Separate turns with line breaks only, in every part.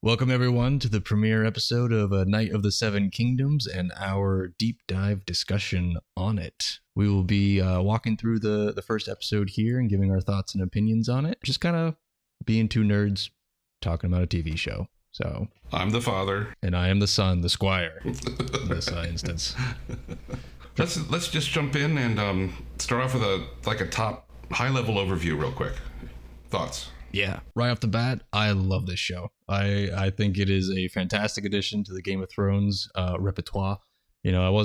Welcome, everyone, to the premiere episode of A Knight of the Seven Kingdoms and our deep dive discussion on it. We will be walking through the first episode here and giving our thoughts and opinions on it. Just kind of being two nerds talking about a TV show. So
I'm the father.
And I am the son, the squire, in this instance.
Let's just jump in and start off with a top high-level overview real quick. Thoughts?
Yeah, right off the bat, I love this show. I think it is a fantastic addition to the Game of Thrones repertoire. You know, I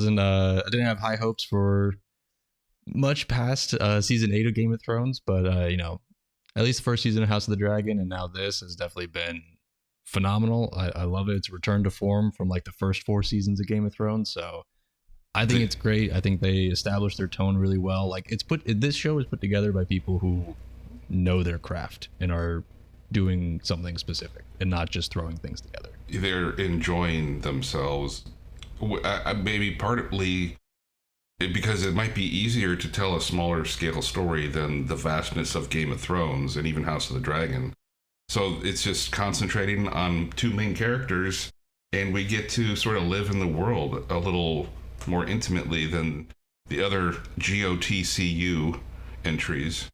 didn't have high hopes for much past season 8 of Game of Thrones, but at least the first season of House of the Dragon and now this has definitely been phenomenal. I love it. It's a return to form from like the first 4 seasons of Game of Thrones, so I think it's great. I think they established their tone really well. Like this show is put together by people who know their craft and are doing something specific and not just throwing things together.
They're enjoying themselves, maybe partly because it might be easier to tell a smaller scale story than the vastness of Game of Thrones and even House of the Dragon. So it's just concentrating on 2 main characters, and we get to sort of live in the world a little more intimately than the other GOTCU entries.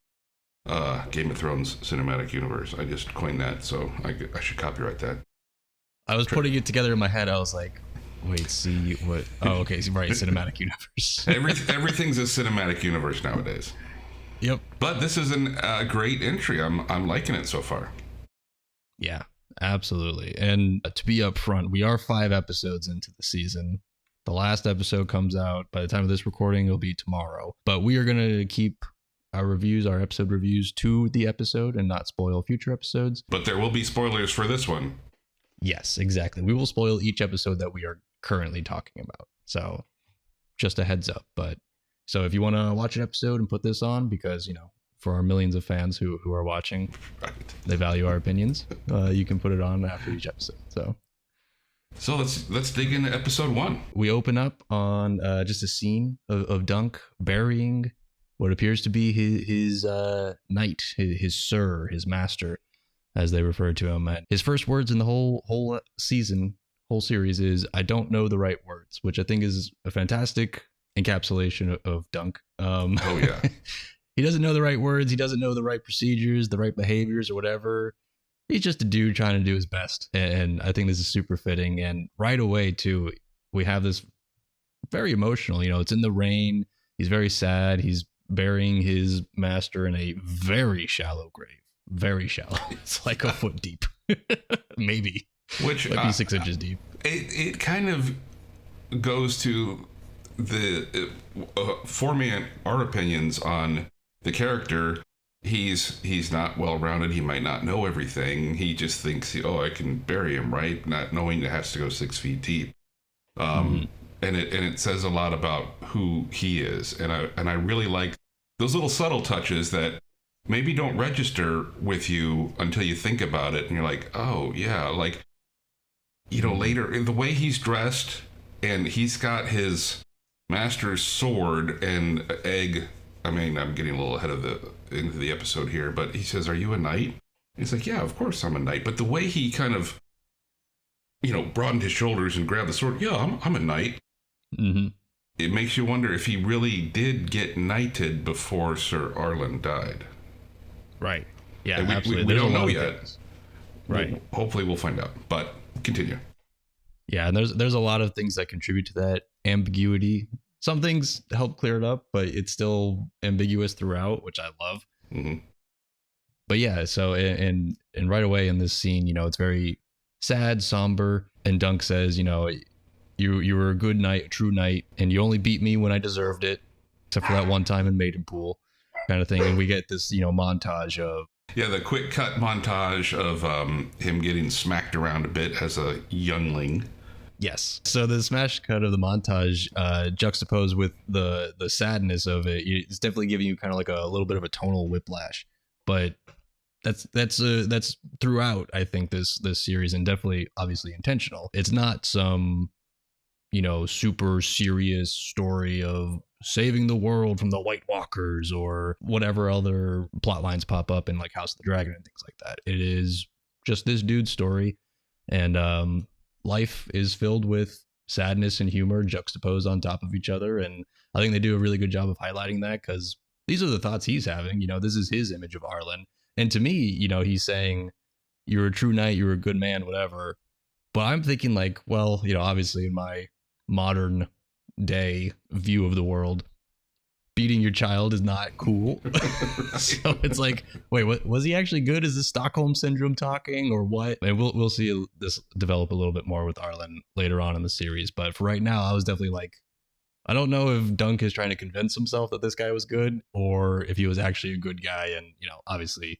Game of Thrones Cinematic Universe. I just coined that, so I should copyright that.
I was putting it together in my head. I was like, wait, see what? Oh, okay, right, Cinematic Universe.
Everything's a cinematic universe nowadays.
Yep.
But this is a great entry. I'm liking it so far.
Yeah, absolutely. And to be upfront, we are 5 episodes into the season. The last episode comes out by the time of this recording. It'll be tomorrow. But we are gonna keep our episode reviews to the episode and not spoil future episodes.
But there will be spoilers for this one.
Yes, exactly. We will spoil each episode that we are currently talking about. So just a heads up. But so if you want to watch an episode and put this on, because, for our millions of fans who are watching, right, they value our opinions, you can put it on after each episode. So
let's dig into episode 1.
We open up on just a scene of Dunk burying what appears to be his knight, his sir, his master, as they refer to him. And his first words in the whole series is, "I don't know the right words," which I think is a fantastic encapsulation of Dunk.
Oh yeah,
he doesn't know the right words. He doesn't know the right procedures, the right behaviors, or whatever. He's just a dude trying to do his best, and I think this is super fitting. And right away too, we have this very emotional. It's in the rain. He's very sad. He's burying his master in a very shallow grave. Very shallow. It's like a foot deep. Maybe.
Which
might be 6 inches deep.
It kind of goes to the forming our opinions on the character. He's not well-rounded. He might not know everything. He just thinks, I can bury him, right? Not knowing it has to go 6 feet deep. And it says a lot about who he is, and I really like those little subtle touches that maybe don't register with you until you think about it, and you're like, oh yeah, like later the way he's dressed, and he's got his master's sword and egg. I mean, I'm getting a little ahead of into the episode here, but he says, "Are you a knight?" And he's like, "Yeah, of course I'm a knight." But the way he kind of broadened his shoulders and grabbed the sword, yeah, I'm a knight.
Mm-hmm.
It makes you wonder if he really did get knighted before Sir Arlen died.
Right. Yeah,
and
absolutely.
We don't know yet.
Things. Right.
Hopefully we'll find out. But continue.
Yeah, and there's a lot of things that contribute to that ambiguity. Some things help clear it up, but it's still ambiguous throughout, which I love.
Mm-hmm.
But yeah, so and right away in this scene, it's very sad, somber, and Dunk says, You were a good knight, a true knight, and you only beat me when I deserved it, except for that one time in Maidenpool, kind of thing. And we get this, montage of
the quick cut montage of him getting smacked around a bit as a youngling.
Yes. So the smash cut of the montage, juxtaposed with the sadness of it, it's definitely giving you kind of like a little bit of a tonal whiplash. But that's throughout, I think, this series, and definitely obviously intentional. It's not some super serious story of saving the world from the White Walkers or whatever other plot lines pop up in like House of the Dragon and things like that. It is just this dude's story, And life is filled with sadness and humor juxtaposed on top of each other. And I think they do a really good job of highlighting that, because these are the thoughts he's having. This is his image of Arlen. And to me, he's saying, you're a true knight, you're a good man, whatever. But I'm thinking like, well, obviously in my modern day view of the world, beating your child is not cool. So it's like, wait, what was he actually good? Is this Stockholm syndrome talking or what? And we'll see this develop a little bit more with Arlen later on in the series. But for right now, I was definitely like, I don't know if Dunk is trying to convince himself that this guy was good, or if he was actually a good guy. And obviously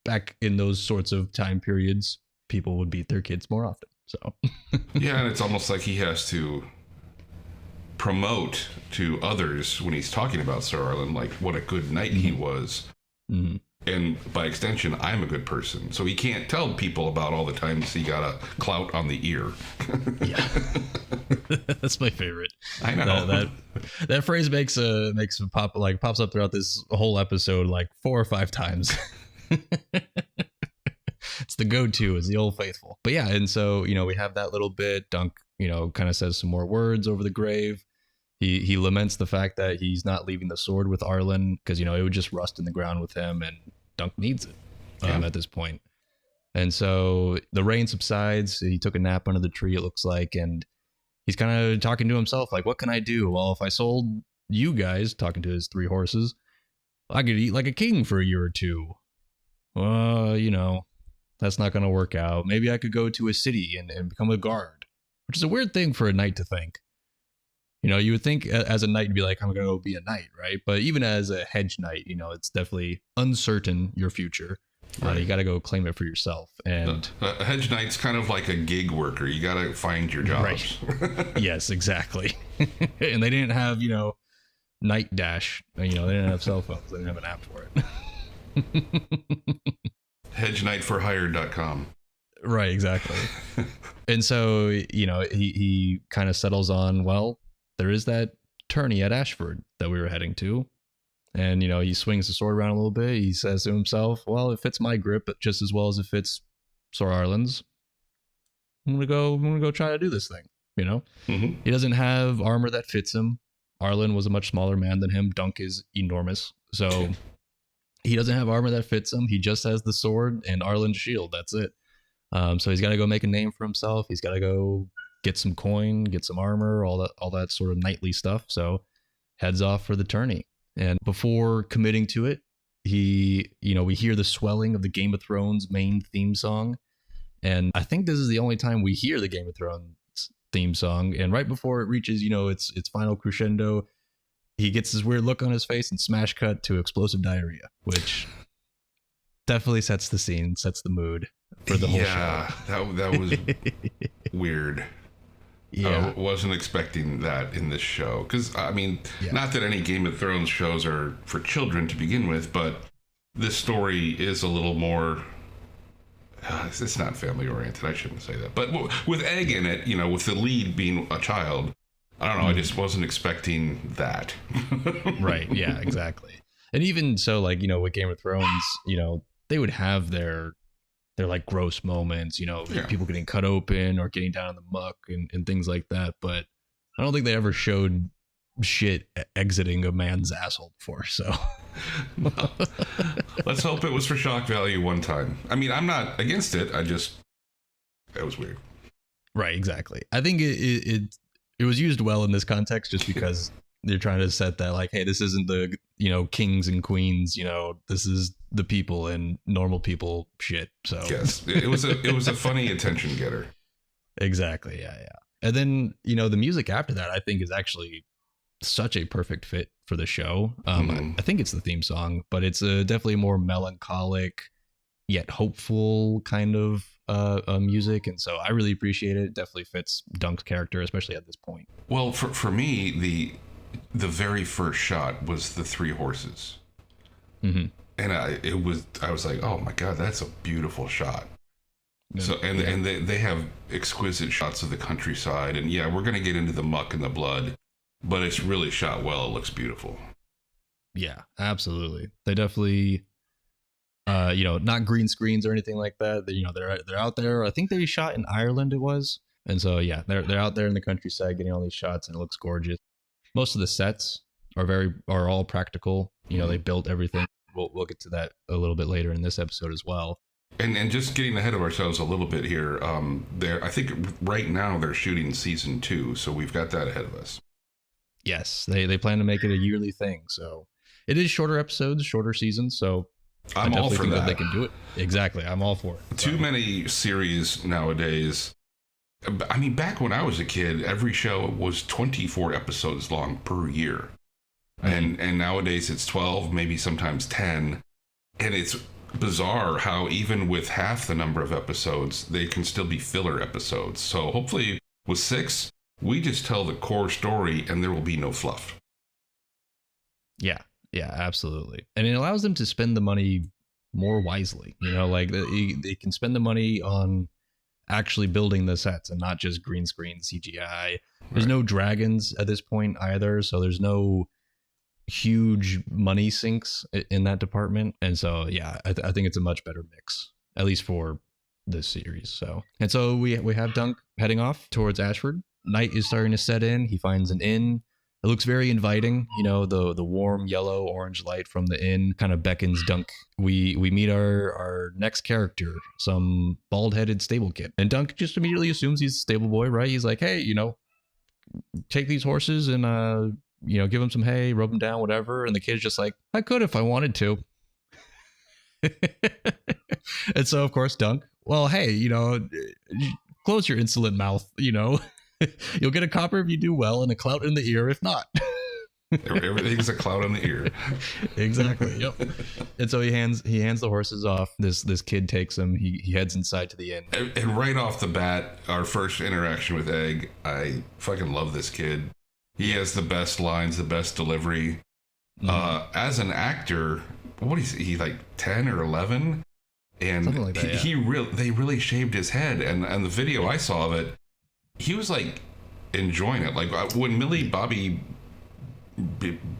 back in those sorts of time periods, people would beat their kids more often. So
yeah, and it's almost like he has to promote to others when he's talking about Sir Arlen, like what a good knight he was. Mm-hmm. And by extension, I'm a good person. So he can't tell people about all the times he got a clout on the ear.
Yeah. That's my favorite.
I know.
That phrase makes pops up throughout this whole episode like 4 or 5 times. It's the go-to, is the Old Faithful. But yeah, and so we have that little bit. Dunk kind of says some more words over the grave. He laments the fact that he's not leaving the sword with Arlen, because it would just rust in the ground with him, and Dunk needs it at this point. And so the rain subsides. He took a nap under the tree, it looks like, and he's kind of talking to himself like, what can I do? Well, if I sold you guys, talking to his 3 horses, I could eat like a king for a year or 2. That's not going to work out. Maybe I could go to a city and become a guard, which is a weird thing for a knight to think. You would think as a knight, you'd be like, I'm going to go be a knight, right? But even as a hedge knight, it's definitely uncertain, your future. Right. You got to go claim it for yourself. And
a hedge knight's kind of like a gig worker. You got to find your jobs.
Right. Yes, exactly. And they didn't have, Night Dash. They didn't have cell phones. They didn't have an app for it.
HedgeKnightForHire.com.
Right, exactly. And so, he kind of settles on, well, there is that tourney at Ashford that we were heading to. And, he swings the sword around a little bit. He says to himself, well, it fits my grip just as well as it fits Sir Arlen's. I'm gonna go try to do this thing, Mm-hmm. He doesn't have armor that fits him. Arlen was a much smaller man than him. Dunk is enormous. So he doesn't have armor that fits him. He just has the sword and Arlen's shield. That's it. So he's got to go make a name for himself. He's got to go get some coin, get some armor, all that sort of knightly stuff. So heads off for the tourney. And before committing to it, we hear the swelling of the Game of Thrones main theme song. And I think this is the only time we hear the Game of Thrones theme song. And right before it reaches, its final crescendo, he gets this weird look on his face and smash cut to explosive diarrhea, which definitely sets the scene, sets the mood for the whole show.
Yeah, that was weird.
Yeah.
I wasn't expecting that in this show. Because, not that any Game of Thrones shows are for children to begin with, but this story is a little more... it's not family oriented. I shouldn't say that. But with Egg in it, with the lead being a child, I don't know. I just wasn't expecting that.
Right. Yeah, exactly. And even so, like, with Game of Thrones, they would have their like gross moments, people getting cut open or getting down in the muck and things like that. But I don't think they ever showed shit exiting a man's asshole before. So
let's hope it was for shock value one time. I'm not against it. It was weird.
Right. Exactly. I think it was used well in this context just because they're trying to set that like, hey, this isn't the, kings and queens, this is the people and normal people shit. So
yes, it was a funny attention getter.
Exactly. Yeah. And then, the music after that, I think is actually such a perfect fit for the show. I think it's the theme song, but it's definitely more melancholic yet hopeful kind of music. And so I really appreciate it. It definitely fits Dunk's character, especially at this point.
Well, for me, the very first shot was the 3 horses. Mm-hmm. And I was like, oh my God, that's a beautiful shot. Yeah. So, and they have exquisite shots of the countryside, and yeah, we're going to get into the muck and the blood, but it's really shot well. It looks beautiful.
Yeah, absolutely. They definitely not green screens or anything like that. They're out there. I think they shot in Ireland, it was. And so yeah, they're out there in the countryside getting all these shots, and it looks gorgeous. Most of the sets are all practical. They built everything. We'll get to that a little bit later in this episode as well.
And just getting ahead of ourselves a little bit here, I think right now they're shooting season 2, so we've got that ahead of us.
Yes, they plan to make it a yearly thing, so it is shorter episodes, shorter seasons. So
I'm all for that.
They can do it. Exactly, I'm all for it.
Too many series nowadays. I mean, back when I was a kid, every show was 24 episodes long per year, and nowadays it's 12, maybe sometimes 10, and it's bizarre how even with half the number of episodes, they can still be filler episodes. So hopefully with 6, we just tell the core story and there will be no fluff.
Yeah, absolutely. And it allows them to spend the money more wisely. Like they can spend the money on actually building the sets and not just green screen CGI. There's no dragons at this point either, so there's no huge money sinks in that department. And so yeah, I think it's a much better mix, at least for this series. So we have Dunk heading off towards Ashford. Night is starting to set in. He finds an inn. It looks very inviting. The warm yellow orange light from the inn kind of beckons Dunk. We meet our next character, some bald-headed stable kid, and Dunk just immediately assumes he's a stable boy, right? He's like, hey, take these horses and give them some hay, rub them down, whatever. And the kid's just like, I could if I wanted to. And so of course Dunk, well, hey, close your insolent mouth. You'll get a copper if you do well and a clout in the ear if not.
Everything's a clout in the ear.
Exactly. Yep. And so he hands the horses off. This kid takes them. He heads inside to the inn.
And right off the bat, our first interaction with Egg, I fucking love this kid. He has the best lines, the best delivery. As an actor, what is he, like 10 or 11? And something like that, they really shaved his head. And the video I saw of it, he was like enjoying it. Like when Millie Bobby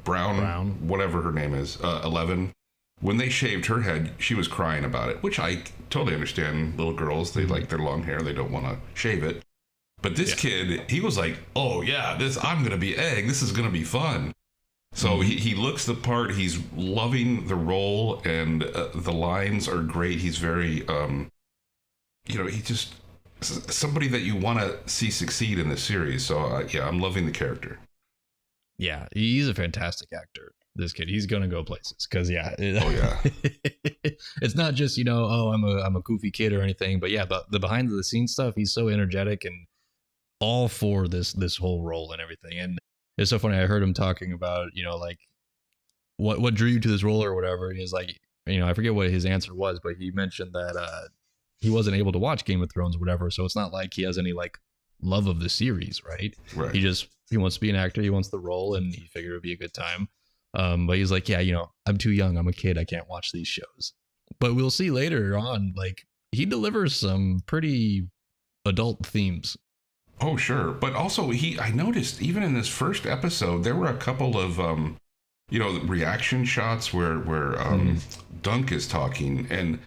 Brown, whatever her name is, 11, when they shaved her head, she was crying about it, which I totally understand. Little girls, they like their long hair, they don't want to shave it. But this kid, he was like, oh yeah, I'm gonna be Egg, this is gonna be fun. So he looks the part, he's loving the role, and the lines are great. He's very he just somebody that you want to see succeed in this series. So I'm loving the character.
Yeah, he's a fantastic actor. This kid, he's gonna go places because it's not just I'm a goofy kid or anything, but yeah, but the behind the scenes stuff, he's so energetic and all for this whole role and everything. And it's so funny. I heard him talking about like what drew you to this role or whatever. And he's like, I forget what his answer was, but he mentioned that he wasn't able to watch Game of Thrones or whatever, so it's not like he has any like love of the series, right? He wants to be an actor, he wants the role, and he figured it'd be a good time. But he's like, I'm too young, I'm a kid, I can't watch these shows. But we'll see later on, like he delivers some pretty adult themes.
Oh sure, but also I noticed even in this first episode there were a couple of reaction shots where Dunk is talking and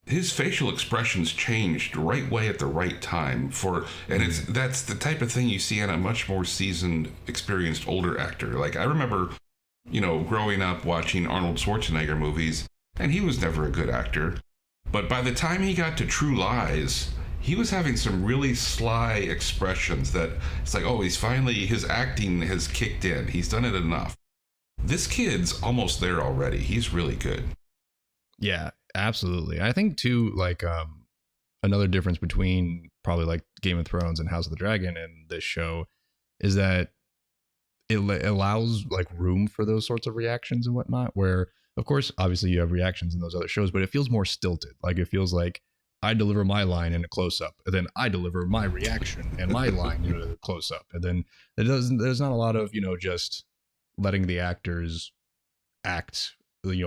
his facial expressions changed right way at the right time that's the type of thing you see in a much more seasoned, experienced, older actor. Like I remember, growing up watching Arnold Schwarzenegger movies, and he was never a good actor. But by the time he got to True Lies, he was having some really sly expressions that it's like, oh, his acting has kicked in. He's done it enough. This kid's almost there already. He's really good.
Yeah. Absolutely. I think too, like another difference between probably like Game of Thrones and House of the Dragon and this show is that it allows like room for those sorts of reactions and whatnot, where of course obviously you have reactions in those other shows, but it feels more stilted. Like it feels like I deliver my line in a close-up, and then I deliver my reaction and my line in a close-up, and then there's not a lot of just letting the actors act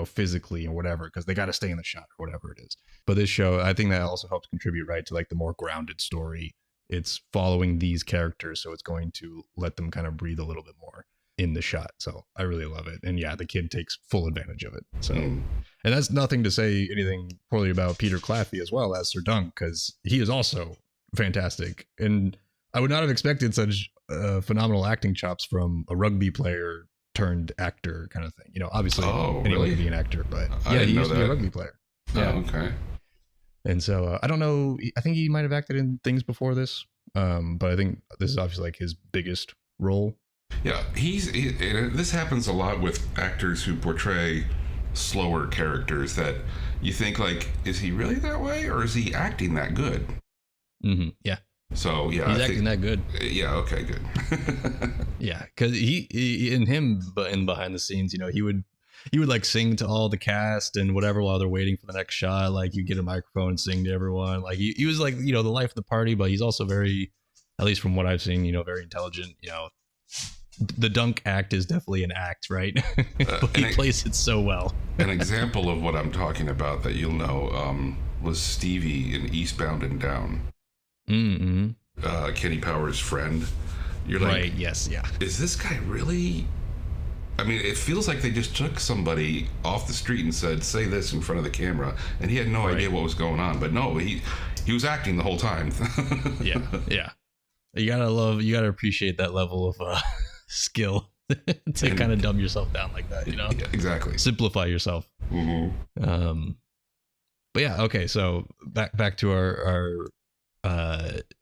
physically or whatever, because they got to stay in the shot or whatever it is. But this show, I think that also helps contribute, right, to like the more grounded story. It's following these characters, so it's going to let them kind of breathe a little bit more. in the shot. So I really love it. And yeah, the kid takes full advantage of it. So, and that's nothing to say anything poorly about Peter Claffey as well as Sir Dunk, because he is also fantastic. And I would not have expected such phenomenal acting chops from a rugby player turned actor kind of thing. You know, obviously anyone
really?
can be an actor, but
I
yeah, he used
know
to be a
that.
rugby player. Yeah.
Oh, okay.
And so I don't know. I think he might have acted in things before this, but I think this is obviously like his biggest role.
Yeah, this happens a lot with actors who portray slower characters that you think like, is he really that way or is he acting that good?
Mm-hmm. Yeah.
So yeah,
he's acting that good.
Yeah. Okay. Good.
Yeah, because he in him, but in behind the scenes, you know, he would like sing to all the cast and whatever while they're waiting for the next shot. Like you get a microphone and sing to everyone. Like he was like, you know, the life of the party, but he's also very, at least from what I've seen, you know, very intelligent. You know, the Dunk act is definitely an act, right? But he plays it so well.
An example of what I'm talking about that you'll know was Stevie in Eastbound and Down.
Mm-hmm.
Kenny Powers' friend. You're like,
right? Yes, yeah.
Is this guy really? I mean, it feels like they just took somebody off the street and said, "Say this in front of the camera," and he had no idea what was going on. But no, he was acting the whole time.
yeah. You gotta appreciate that level of skill to kind of dumb yourself down like that. You know,
yeah, exactly.
Simplify yourself.
Mm-hmm.
But yeah, okay. So back to our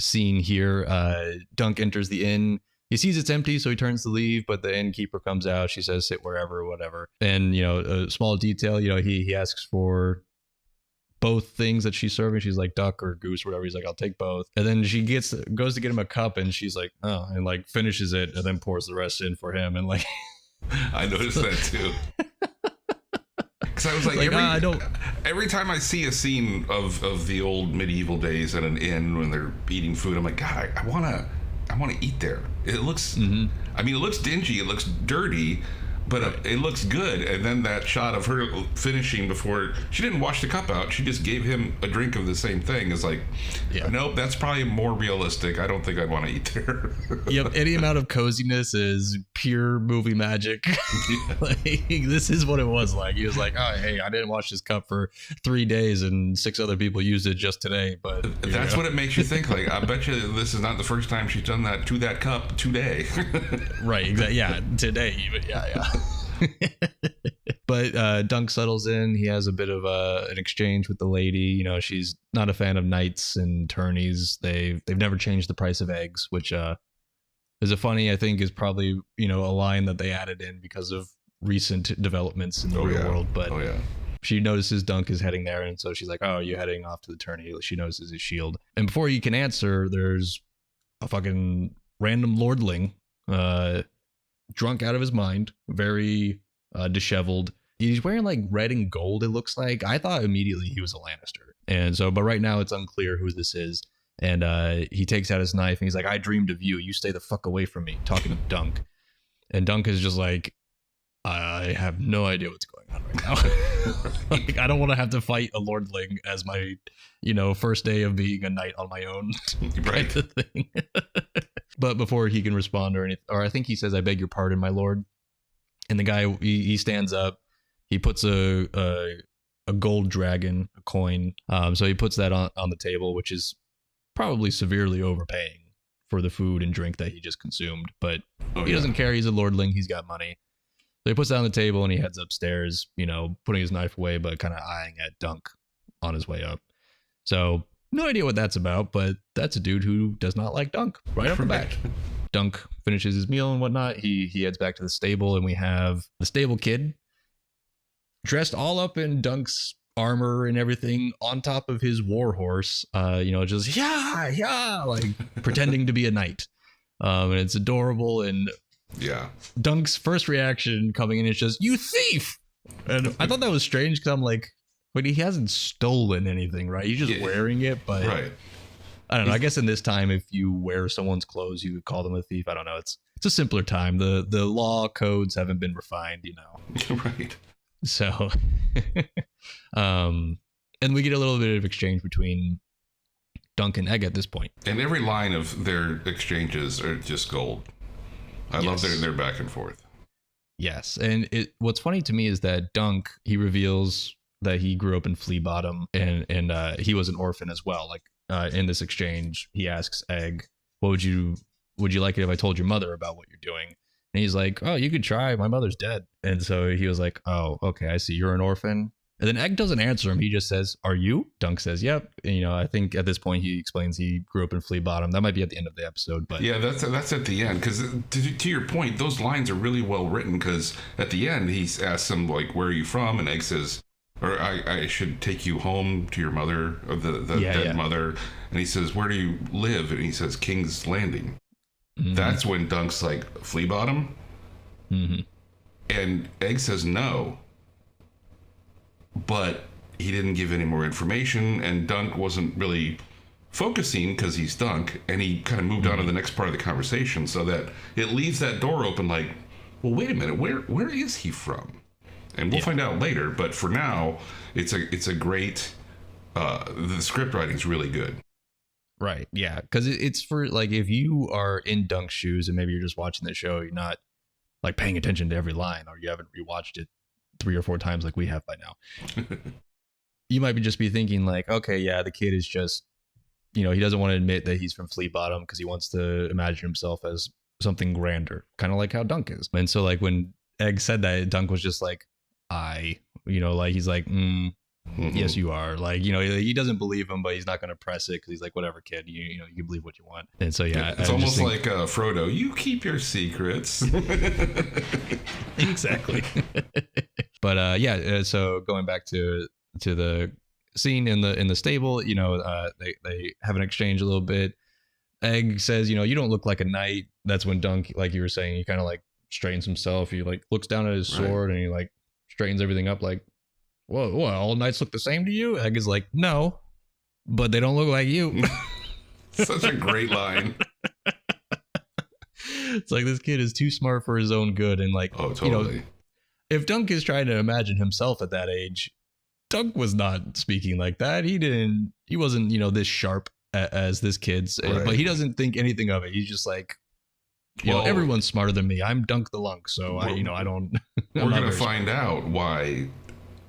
scene here. Dunk enters the inn. He sees it's empty, so he turns to leave, but the innkeeper comes out. She says, sit wherever, whatever. And, you know, a small detail, you know, he asks for both things that she's serving. She's like duck or goose or whatever. He's like, I'll take both. And then she goes to get him a cup and she's like, oh, and like finishes it and then pours the rest in for him. And like,
I noticed that too. Because I was like every time I see a scene of the old medieval days at an inn when they're eating food, I'm like, God, I want to eat there. It looks, I mean, it looks dingy, it looks dirty, but it looks good. And then that shot of her finishing before, she didn't wash the cup out, she just gave him a drink of the same thing. Is like, nope, that's probably more realistic. I don't think I'd want to eat there.
Yep, any amount of coziness is pure movie magic. Like, this is what it was like. He was like, oh, hey, I didn't wash this cup for 3 days and 6 other people used it just today. But
that's what it makes you think. Like, I bet you this is not the first time she's done that to that cup today.
Right, exactly. Yeah, today even. Yeah. But Dunk settles in. He has a bit of an exchange with the lady. You know, she's not a fan of knights and tourneys. They've never changed the price of eggs, which is a funny, I think, is probably, you know, a line that they added in because of recent developments in the real world. But she notices Dunk is heading there, and so she's like, oh, are you heading off to the tourney? She notices his shield. And before he can answer, there's a fucking random lordling, drunk out of his mind, very disheveled. He's wearing like red and gold, it looks like. I thought immediately he was a Lannister. And so, but right now it's unclear who this is. And he takes out his knife and he's like, I dreamed of you. You stay the fuck away from me. Talking to Dunk. And Dunk is just like, I have no idea what's going on right now. Like, I don't want to have to fight a lordling as my, you know, first day of being a knight on my own.
Right.
Kind of thing. But before he can respond or anything, or I think he says, I beg your pardon, my lord. And the guy, he stands up. He puts a gold dragon, a coin. So he puts that on the table, which is probably severely overpaying for the food and drink that he just consumed. But he doesn't care. He's a lordling. He's got money. So he puts that on the table and he heads upstairs, you know, putting his knife away, but kind of eyeing at Dunk on his way up. So no idea what that's about, but that's a dude who does not like Dunk right off the bat. Dunk finishes his meal and whatnot. He heads back to the stable, and we have the stable kid dressed all up in Dunk's armor and everything on top of his war horse, you know, just like pretending to be a knight. And it's adorable. And Dunk's first reaction coming in is just, you thief. And I thought that was strange because I'm like, but he hasn't stolen anything, right? He's just wearing it, but I don't know. I guess in this time, if you wear someone's clothes, you would call them a thief. I don't know. It's a simpler time. The law codes haven't been refined, you know.
Right.
So, and we get a little bit of exchange between Dunk and Egg at this point.
And every line of their exchanges are just gold. I love their back and forth.
Yes, and what's funny to me is that Dunk, he reveals that he grew up in Flea Bottom, and he was an orphan as well. Like in this exchange, he asks Egg, "What would you like it if I told your mother about what you're doing?" And he's like, "Oh, you could try. My mother's dead." And so he was like, "Oh, okay, I see. You're an orphan." And then Egg doesn't answer him. He just says, "Are you?" Dunk says, "Yep." And, I think at this point he explains he grew up in Flea Bottom. That might be at the end of the episode, but
yeah, that's at the end. Because to your point, those lines are really well written. Because at the end, he asks him like, "Where are you from?" And Egg says, "Or I should take you home to your mother, or the dead mother." And he says, "Where do you live?" And he says, "King's Landing." Mm-hmm. That's when Dunk's like, "Flea Bottom?"
Mm-hmm.
And Egg says no, but he didn't give any more information, and Dunk wasn't really focusing because he's Dunk, and he kind of moved on to the next part of the conversation, so that it leaves that door open like, well, wait a minute, where is he from? And we'll find out later, but for now, it's a great, the script writing's really good.
Right, yeah, because it's for, like, if you are in Dunk's shoes and maybe you're just watching the show, you're not, like, paying attention to every line, or you haven't rewatched it 3 or 4 times like we have by now. You might just be thinking like, okay, yeah, the kid is just, he doesn't want to admit that he's from Flea Bottom because he wants to imagine himself as something grander, kind of like how Dunk is. And so like when Egg said that, Dunk was just like, like he's like, yes, you are. Like, he doesn't believe him, but he's not going to press it because he's like, whatever, kid, you can believe what you want. And so, yeah.
It's almost like Frodo, you keep your secrets.
Exactly. But so going back to the scene in the stable, they have an exchange a little bit. Egg says, you don't look like a knight. That's when Dunk, like you were saying, he kind of like straightens himself. He like looks down at his sword and he like straightens everything up like, whoa, what, all knights look the same to you? Egg is like, no, but they don't look like you.
Such a great line.
It's like, this kid is too smart for his own good. And like,
oh, totally.
If Dunk is trying to imagine himself at that age, Dunk was not speaking like that. He wasn't, this sharp as this kid's, but he doesn't think anything of it. He's just like, everyone's smarter than me. I'm Dunk the Lunk. So I don't.
We're going to find out why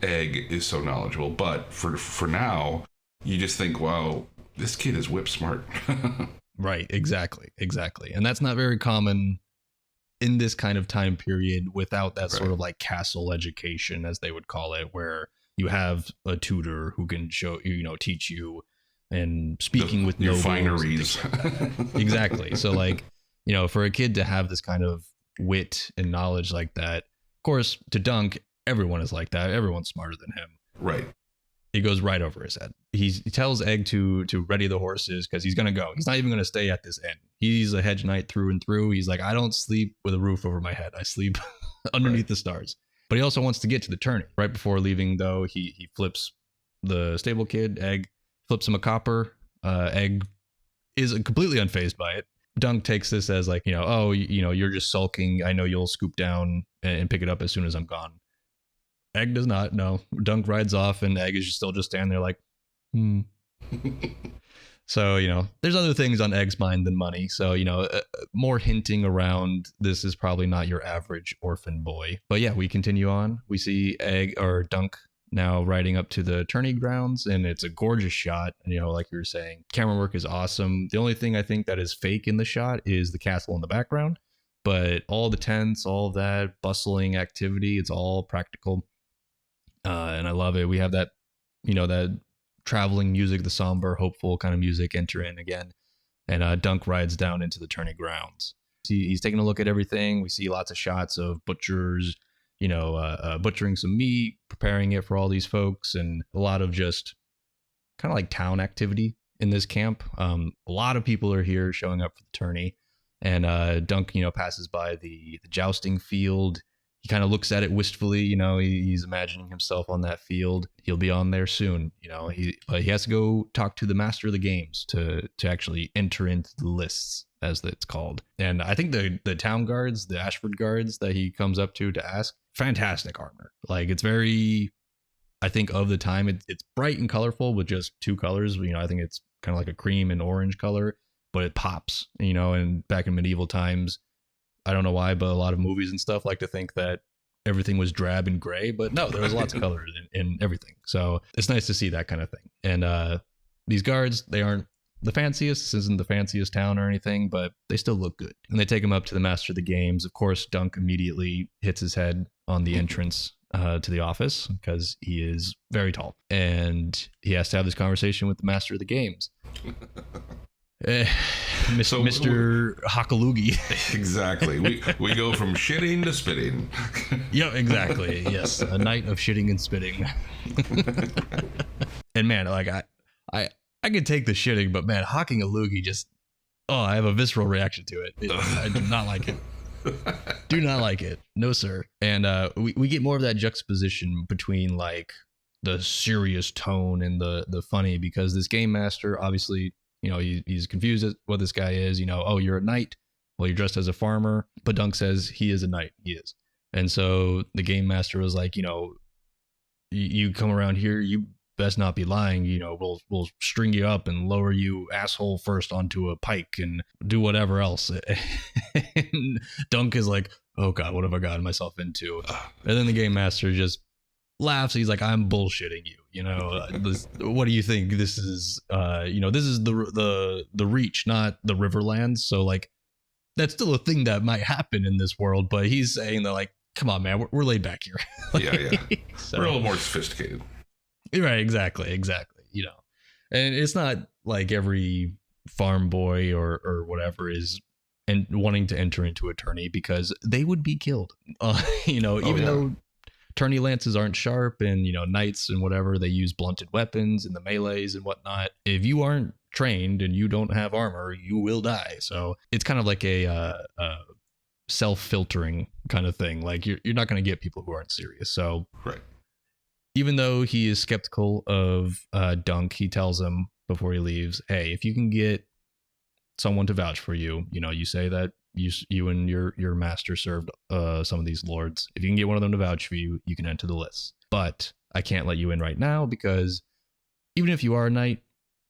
Egg is so knowledgeable. But for now, you just think, wow, this kid is whip smart.
Right. Exactly. And that's not very common in this kind of time period without that sort of like castle education, as they would call it, where you have a tutor who can show you, teach you, and speaking with
your fineries.
Exactly. So like, for a kid to have this kind of wit and knowledge like that, of course, to Dunk, everyone is like that. Everyone's smarter than him.
Right.
It goes right over his head. He tells Egg to ready the horses because he's going to go. He's not even going to stay at this inn. He's a hedge knight through and through. He's like, I don't sleep with a roof over my head. I sleep underneath the stars. But he also wants to get to the tourney. Right before leaving, though, he flips the stable kid, Egg, flips him a copper. Egg is completely unfazed by it. Dunk takes this as like, you're just sulking. I know you'll scoop down and pick it up as soon as I'm gone. Egg does not. No. Dunk rides off, and Egg is still just standing there like, So, there's other things on Egg's mind than money. So, more hinting around this is probably not your average orphan boy. But yeah, we continue on. We see Dunk now riding up to the tourney grounds, and it's a gorgeous shot. Like you were saying, camera work is awesome. The only thing I think that is fake in the shot is the castle in the background. But all the tents, all of that bustling activity, it's all practical. And I love it. We have that, that traveling music, the somber, hopeful kind of music enter in again. And Dunk rides down into the tourney grounds. He's taking a look at everything. We see lots of shots of butchers, butchering some meat, preparing it for all these folks, and a lot of just kind of like town activity in this camp. A lot of people are here showing up for the tourney. And Dunk, passes by the jousting field. He kind of looks at it wistfully, he's imagining himself on that field. He'll be on there soon, he has to go talk to the master of the games to actually enter into the lists, as it's called. And I think the town guards, the Ashford guards that he comes up to ask, fantastic armor. Like, it's very, I think of the time, it's bright and colorful with just 2 colors. I think it's kind of like a cream and orange color, but it pops, and back in medieval times, I don't know why, but a lot of movies and stuff like to think that everything was drab and gray, but no, there was lots of color in everything. So it's nice to see that kind of thing. And these guards, they aren't the fanciest. This isn't the fanciest town or anything, but they still look good. And they take him up to the master of the games. Of course, Dunk immediately hits his head on the entrance to the office because he is very tall. And he has to have this conversation with the master of the games. Mr. Hakalugi.
Exactly. We go from shitting to spitting.
Yeah, exactly. Yes, a night of shitting and spitting. And man, like I could take the shitting, but man, hawking a loogie just I have a visceral reaction to it. I do not like it. Do not like it. No, sir. And we get more of that juxtaposition between like the serious tone and the funny, because this game master, obviously, you know, he's confused at what this guy is. You know, oh, you're a knight. Well, you're dressed as a farmer. But Dunk says he is a knight. He is. And so the game master was like, you know, you come around here, you best not be lying. You know, we'll string you up and lower you asshole first onto a pike and do whatever else. And Dunk is like, oh God, what have I gotten myself into? And then the game master just laughs. He's like, I'm bullshitting you. You know, what do you think? This is, you know, this is the Reach, not the Riverlands. So like, that's still a thing that might happen in this world. But he's saying that like, come on, man, we're laid back here. Like,
yeah.
So,
we're a little more sophisticated.
Right, exactly. You know, and it's not like every farm boy or whatever is and wanting to enter into attorney, because they would be killed. You know, even though tourney lances aren't sharp, and you know, knights and whatever, they use blunted weapons in the melees and whatnot. If you aren't trained and you don't have armor, you will die. So it's kind of like a self-filtering kind of thing. Like you're not going to get people who aren't serious. So
right.
Even though he is skeptical of Dunk, he tells him before he leaves, hey, if you can get someone to vouch for you, you know, you say that you and your master served some of these lords. If you can get one of them to vouch for you, you can enter the list. But I can't let you in right now, because even if you are a knight,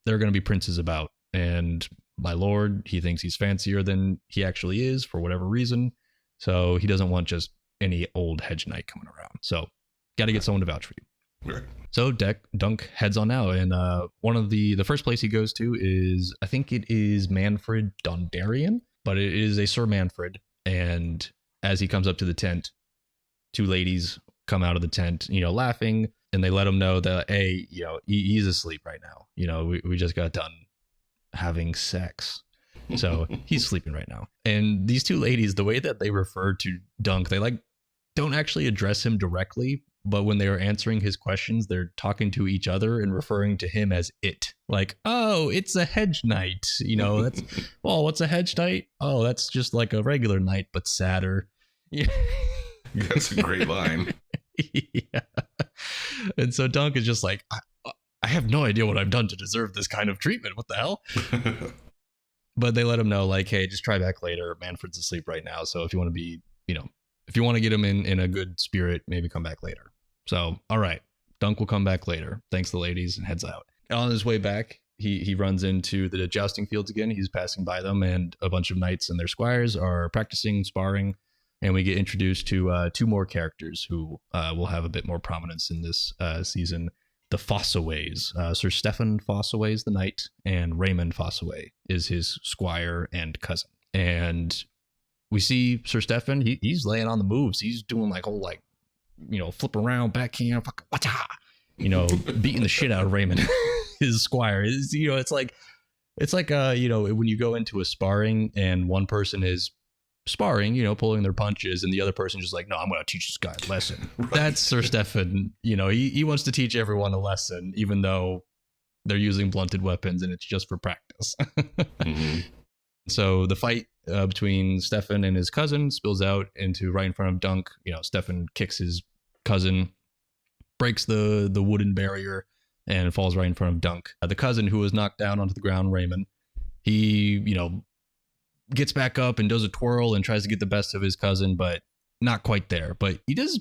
there are going to be princes about. And my lord, he thinks he's fancier than he actually is for whatever reason. So he doesn't want just any old hedge knight coming around. So got to get someone to vouch for you.
Right.
So Dunk heads on out, and one of the first place he goes to is, I think it is Manfred Dondarian, but it is a Sir Manfred. And as he comes up to the tent, two ladies come out of the tent, you know, laughing, and they let him know that, hey, you know, he's asleep right now. You know, we just got done having sex. So he's sleeping right now. And these two ladies, the way that they refer to Dunk, they like don't actually address him directly, but when they are answering his questions, they're talking to each other and referring to him as it. Like, oh, it's a hedge knight. You know, that's, well, what's a hedge knight? Oh, that's just like a regular knight, but sadder. Yeah.
That's a great line.
Yeah. And so Dunk is just like, I have no idea what I've done to deserve this kind of treatment. What the hell? But they let him know, like, hey, just try back later. Manfred's asleep right now. So if you want to be, you know, if you want to get him in a good spirit, maybe come back later. So, all right, Dunk will come back later. Thanks the ladies, and heads out. On his way back, he runs into the jousting fields again. He's passing by them, and a bunch of knights and their squires are practicing, sparring, and we get introduced to two more characters who will have a bit more prominence in this season. The Fossaways. Sir Stefan Fossaways, the knight, and Raymond Fossaway is his squire and cousin. And we see Sir Stefan, he's laying on the moves. He's doing like whole, like, you know, flip around, backhand, you know, beating the shit out of Raymond, his squire. Is, you know, it's like you know, when you go into a sparring and one person is sparring, you know, pulling their punches, and the other person just like, no, I'm going to teach this guy a lesson. Right. That's Sir Stefan. You know, he wants to teach everyone a lesson, even though they're using blunted weapons and it's just for practice. Mm-hmm. So the fight between Stefan and his cousin spills out into right in front of Dunk. You know, Stefan kicks his cousin, breaks the wooden barrier, and falls right in front of Dunk. The cousin, who was knocked down onto the ground, Raymond, he, you know, gets back up and does a twirl and tries to get the best of his cousin, but not quite there. But he does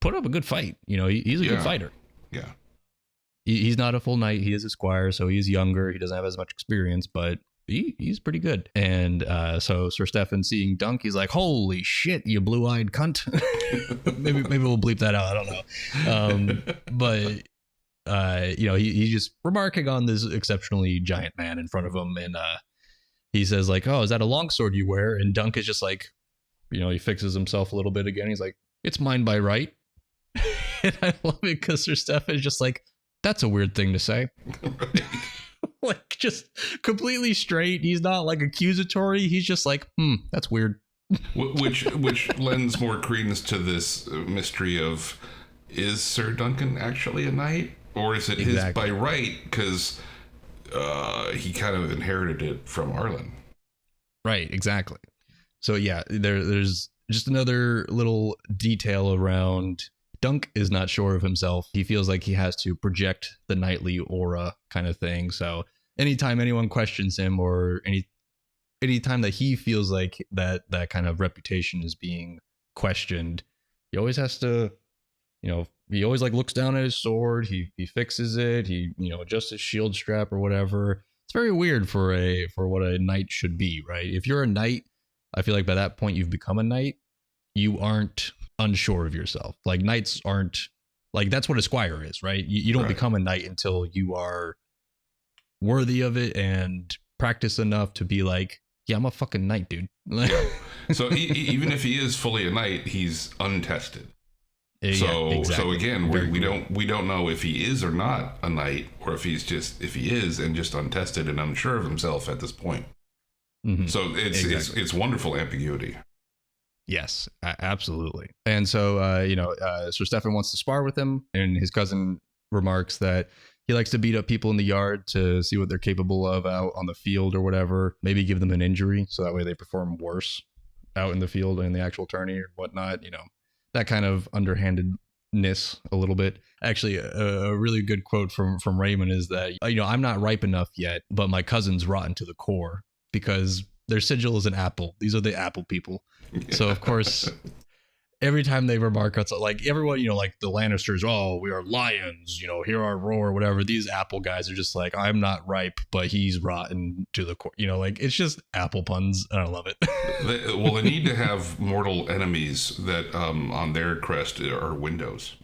put up a good fight. You know, he's a good fighter.
Yeah.
He's not a full knight. He is a squire, so he's younger. He doesn't have as much experience, but he's pretty good. And so Sir Stefan seeing Dunk, he's like, holy shit, you blue-eyed cunt. maybe we'll bleep that out. I don't know. But he's just remarking on this exceptionally giant man in front of him, and he says like, oh, is that a longsword you wear? And Dunk is just like, he fixes himself a little bit again. He's like, it's mine by right. And I love it because Sir Stefan is just like, that's a weird thing to say. Like, just completely straight. He's not like accusatory. He's just like, that's weird.
Which lends more credence to this mystery of, is Sir Duncan actually a knight? Or is it his by right because he kind of inherited it from Arlen?
Right, exactly. So yeah, there's just another little detail around Dunk is not sure of himself. He feels like he has to project the knightly aura kind of thing. So anytime anyone questions him, or anytime that he feels like that kind of reputation is being questioned, he always has to, he always like looks down at his sword. He fixes it. He adjusts his shield strap or whatever. It's very weird for what a knight should be, right? If you're a knight, I feel like by that point you've become a knight. You aren't unsure of yourself. Like, knights aren't, like, that's what a squire is, right? You don't become a knight until you are worthy of it and practice enough to be like, yeah, I'm a fucking knight, dude.
Yeah. So even if he is fully a knight, he's untested. So again, we don't know if he is or not a knight, or if he is and just untested and unsure of himself at this point. Mm-hmm. So it's wonderful ambiguity.
Yes, absolutely. And so, Sir Stefan wants to spar with him, and his cousin remarks that he likes to beat up people in the yard to see what they're capable of out on the field or whatever. Maybe give them an injury so that way they perform worse out in the field in the actual tourney or whatnot. That kind of underhandedness a little bit. Actually, a really good quote from Raymond is that, I'm not ripe enough yet, but my cousin's rotten to the core, because their sigil is an apple. These are the apple people. Yeah. So, of course, every time they remark, it's like everyone, like the Lannisters, oh, we are lions, hear our roar, whatever. These apple guys are just like, I'm not ripe, but he's rotten to the core. Like, it's just apple puns, and I love it.
They need to have mortal enemies that on their crest are windows.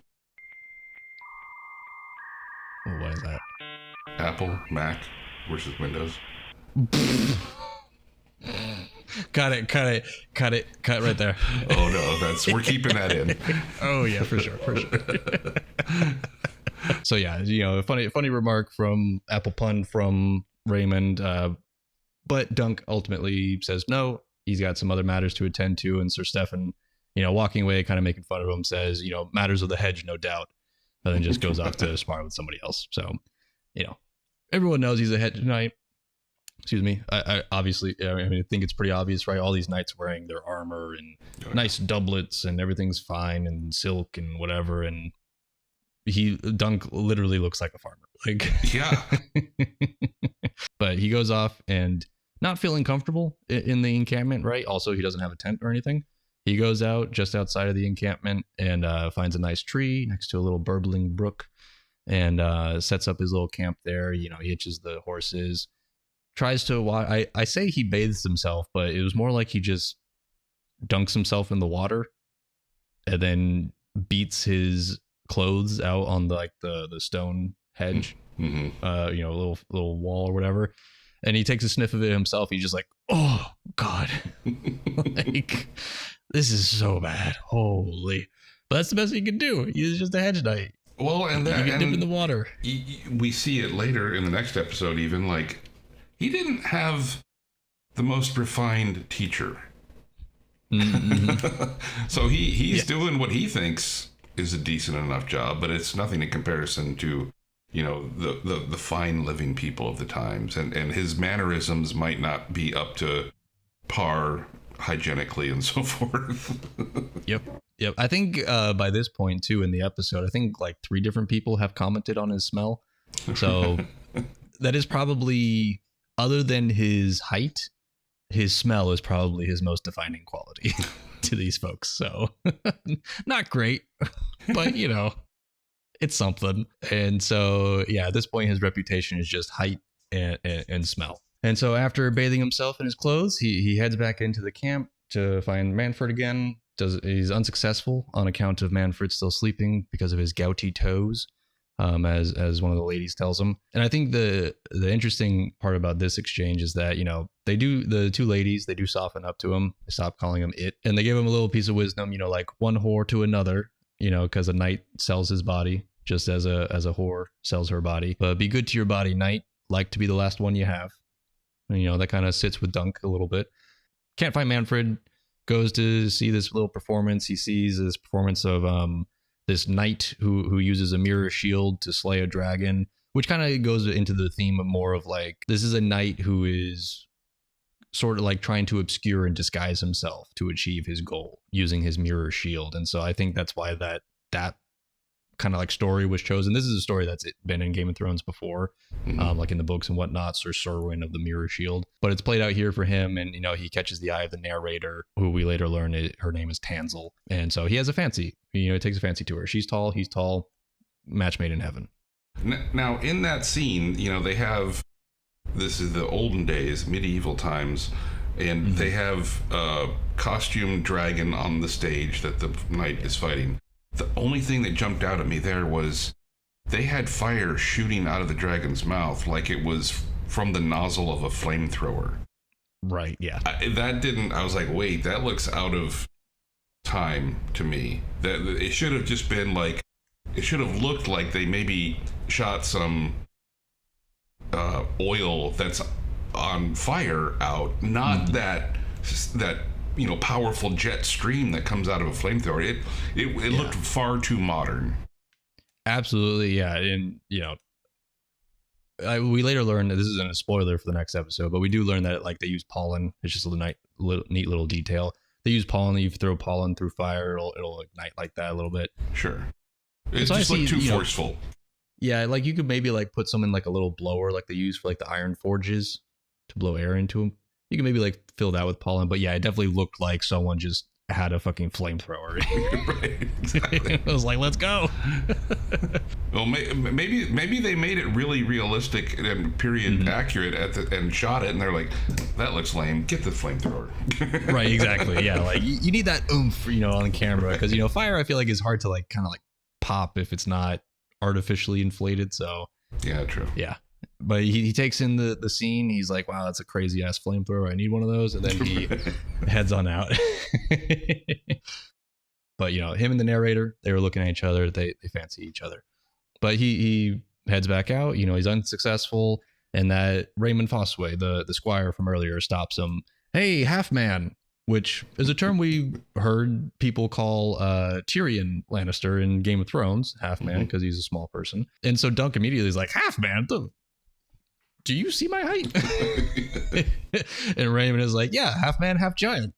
Oh, what is that?
Apple, Mac versus Windows.
Cut right there.
Oh no, we're keeping that in.
Oh yeah, for sure. So yeah, funny remark from Apple pun from Raymond, but Dunk ultimately says no. He's got some other matters to attend to, and Sir Stefan, walking away, kind of making fun of him, says, matters of the hedge, no doubt, and then just goes off to spar with somebody else. So, everyone knows he's a hedge knight. Excuse me. I obviously, I think it's pretty obvious, right? All these knights wearing their armor and nice doublets, and everything's fine, and silk and whatever. And Dunk literally looks like a farmer. Like,
yeah.
But he goes off and not feeling comfortable in the encampment, right? Also, he doesn't have a tent or anything. He goes out just outside of the encampment and finds a nice tree next to a little burbling brook, and sets up his little camp there. He hitches the horses. Tries to I say he bathes himself, but it was more like he just dunks himself in the water and then beats his clothes out on the stone hedge, little wall or whatever. And he takes a sniff of it himself. He's just like, oh God, like, this is so bad. Holy, but that's the best he can do. He's just a hedge knight.
Well, and
you can dip in the water.
We see it later in the next episode, even like, he didn't have the most refined teacher. Mm-hmm. So he's doing what he thinks is a decent enough job, but it's nothing in comparison to, the fine living people of the times. And his mannerisms might not be up to par hygienically and so forth.
Yep. I think by this point, too, in the episode, I think like 3 different people have commented on his smell. So that is probably... Other than his height, his smell is probably his most defining quality to these folks. So not great, but it's something. And so, yeah, at this point, his reputation is just height and smell. And so after bathing himself in his clothes, he heads back into the camp to find Manfred again. He's unsuccessful on account of Manfred still sleeping because of his gouty toes, as one of the ladies tells him. And I think the interesting part about this exchange is that, the two ladies, they do soften up to him. They stop calling him it, and they give him a little piece of wisdom, like one whore to another, because a knight sells his body just as a whore sells her body. But be good to your body, knight. Like to be the last one you have. And, that kind of sits with Dunk a little bit. Can't find Manfred. Goes to see this little performance. He sees this performance of this knight who uses a mirror shield to slay a dragon, which kind of goes into the theme of more of like, this is a knight who is sort of like trying to obscure and disguise himself to achieve his goal using his mirror shield. And so I think that's why that kind of like story was chosen. This is a story that's been in Game of Thrones before, like in the books and whatnot, Sir Serwyn of the Mirror Shield. But it's played out here for him, and he catches the eye of the narrator, who we later learn her name is Tanzel, and so he has a fancy. He takes a fancy to her. She's tall, he's tall, match made in heaven.
Now in that scene, they have, this is the olden days, medieval times, and they have a costumed dragon on the stage that the knight is fighting. The only thing that jumped out at me there was they had fire shooting out of the dragon's mouth like it was from the nozzle of a flamethrower.
Right, yeah.
I was like, wait, that looks out of time to me. That it should have just been like, it should have looked like they maybe shot some oil that's on fire out, not that powerful jet stream that comes out of a flamethrower. It looked far too modern.
Absolutely, yeah. And we later learned that this isn't a spoiler for the next episode, but we do learn that they use pollen. It's just a neat little detail. They use pollen. You throw pollen through fire, it'll ignite like that a little bit.
Sure. It just looked too forceful.
Yeah, like you could maybe put some in a little blower like they use for the iron forges to blow air into them. You can maybe fill that with pollen, but yeah, it definitely looked like someone just had a fucking flamethrower.
Right, exactly.
I was like, let's go.
Well, maybe they made it really realistic and period accurate and shot it, and they're like, that looks lame. Get the flamethrower.
Right, exactly. Yeah, you need that oomph, on the camera, because fire I feel is hard to kind of pop if it's not artificially inflated. So
yeah, true.
Yeah. But he takes in the scene. He's like, wow, that's a crazy ass flamethrower. I need one of those. And then he heads on out. But, him and the narrator, they were looking at each other. They fancy each other. But he heads back out. He's unsuccessful. And that Raymond Fosway, the squire from earlier, stops him. Hey, half man, which is a term we heard people call Tyrion Lannister in Game of Thrones, half man, because he's a small person. And so Dunk immediately is like, half man? Do you see my height? And Raymond is like, yeah, half man, half giant.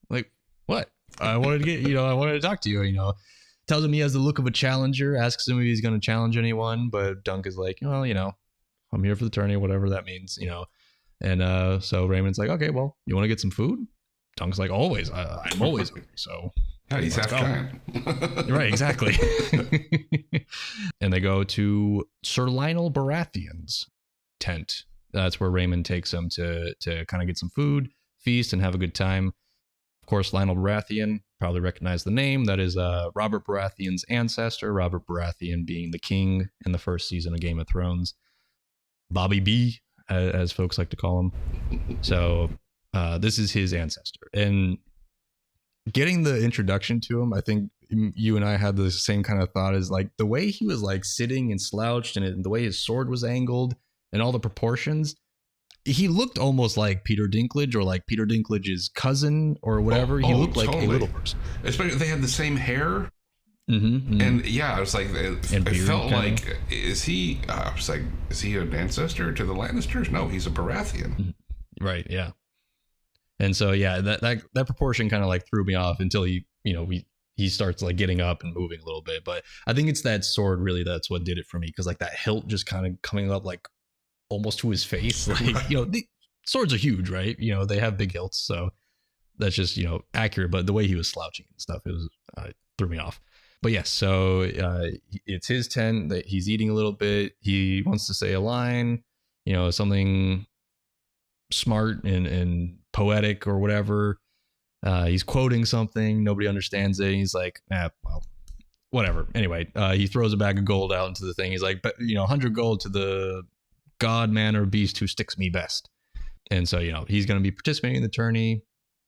Like, what? I wanted to get, I wanted to talk to you, tells him he has the look of a challenger, asks him if he's going to challenge anyone. But Dunk is like, well, I'm here for the tourney, whatever that means, And so Raymond's like, okay, well, you want to get some food? Dunk's like, always. I'm always hungry. So
yeah, he's half giant.
Right, exactly. And they go to Sir Lionel Baratheon's tent. That's where Raymond takes him to kind of get some food, feast, and have a good time. Of course, Lionel Baratheon, probably recognize the name. That is Robert Baratheon's ancestor, Robert Baratheon being the king in the first season of Game of Thrones. Bobby B, as folks like to call him. So this is his ancestor. And getting the introduction to him, I think you and I had the same kind of thought, is the way he was sitting and slouched, and the way his sword was angled and all the proportions. He looked almost like Peter Dinklage, or like Peter Dinklage's cousin or whatever. He looked like a little person.
Especially they had the same hair. And yeah, I was like, it felt like, is he? I was like, is he an ancestor to the Lannisters? No, he's a Baratheon.
Right. Yeah. And so yeah, that proportion kind of threw me off until he starts getting up and moving a little bit. But I think it's that sword really that's what did it for me, because that hilt just kind of coming up almost to his face. The swords are huge, right? They have big hilts, so that's just accurate. But the way he was slouching and stuff, it was threw me off. But yes, so it's his tent that he's eating a little bit. He wants to say a line, something smart and poetic or whatever. He's quoting something, nobody understands it. He's like, well, whatever. Anyway, he throws a bag of gold out into the thing. He's like, 100 gold to the god, man, or beast who sticks me best. And so, he's going to be participating in the tourney.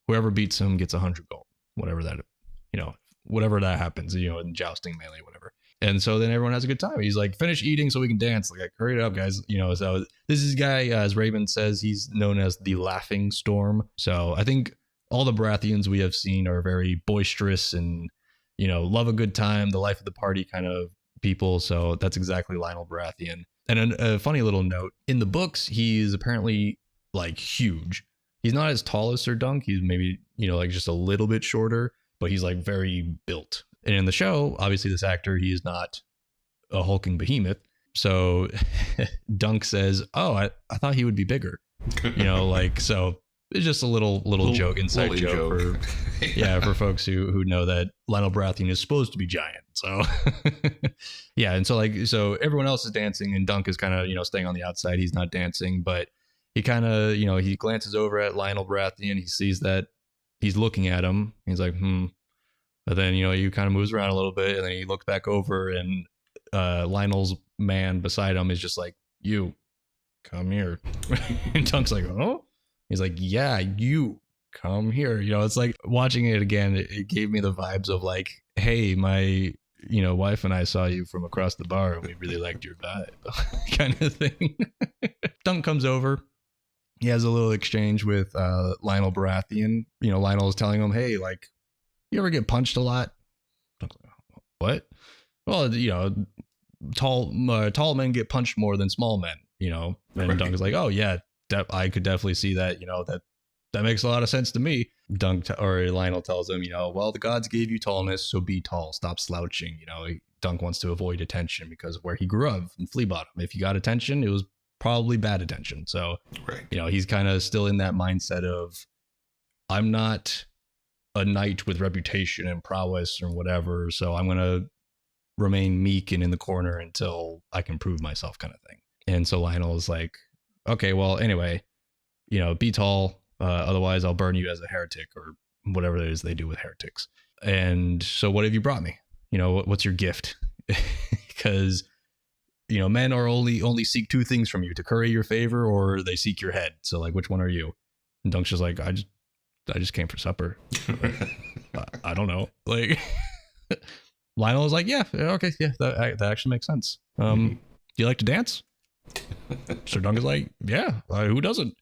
Whoever beats him gets 100 gold, whatever that happens, in jousting, melee, whatever. And so then everyone has a good time. He's like, finish eating so we can dance. Like, hurry it up, guys. So this is guy, as Raven says, he's known as the Laughing Storm. So I think all the Baratheons we have seen are very boisterous and, love a good time, the life of the party kind of people. So that's exactly Lionel Baratheon. And a funny little note, in the books, he's apparently like huge. He's not as tall as Sir Dunk. He's maybe, like just a little bit shorter, but he's like very built. And in the show, obviously this actor, he is not a hulking behemoth. So Dunk says, oh, I thought he would be bigger, so it's just a little joke, inside joke. For folks who know that Lionel Baratheon is supposed to be giant. So yeah. And so everyone else is dancing and Dunk is kind of, staying on the outside. He's not dancing, but he kind of, he glances over at Lionel Baratheon. He sees that he's looking at him. He's like, But then, he kind of moves around a little bit and then he looks back over and Lionel's man beside him is just like, you come here. And Dunk's like, oh? He's like, yeah, you come here. It's like watching it again. It gave me the vibes of like, hey, my, wife and I saw you from across the bar and we really liked your vibe kind of thing. Dunk comes over. He has a little exchange with Lionel Baratheon. Lionel is telling him, hey, like, you ever get punched a lot? What? Well, tall men get punched more than small men, And right. Dunk is like, oh yeah, I could definitely see that. That makes a lot of sense to me. Or Lionel tells him, well, the gods gave you tallness, so be tall. Stop slouching. Dunk wants to avoid attention because of where he grew up in Flea Bottom. If he got attention, it was probably bad attention. So, right. He's kind of still in that mindset of, I'm not a knight with reputation and prowess or whatever, so I'm going to remain meek and in the corner until I can prove myself, kind of thing. And so Lionel is like, okay, well, anyway, be tall, otherwise I'll burn you as a heretic or whatever it is they do with heretics. And so what have you brought me? What's your gift? Because men are only seek two things from you: to curry your favor or they seek your head. So like, which one are you? And Dunk's just like, I just came for supper. I don't know. Like, Lionel was like, yeah, okay, yeah, that actually makes sense. Do you like to dance? Sir Dunk is like, yeah, who doesn't?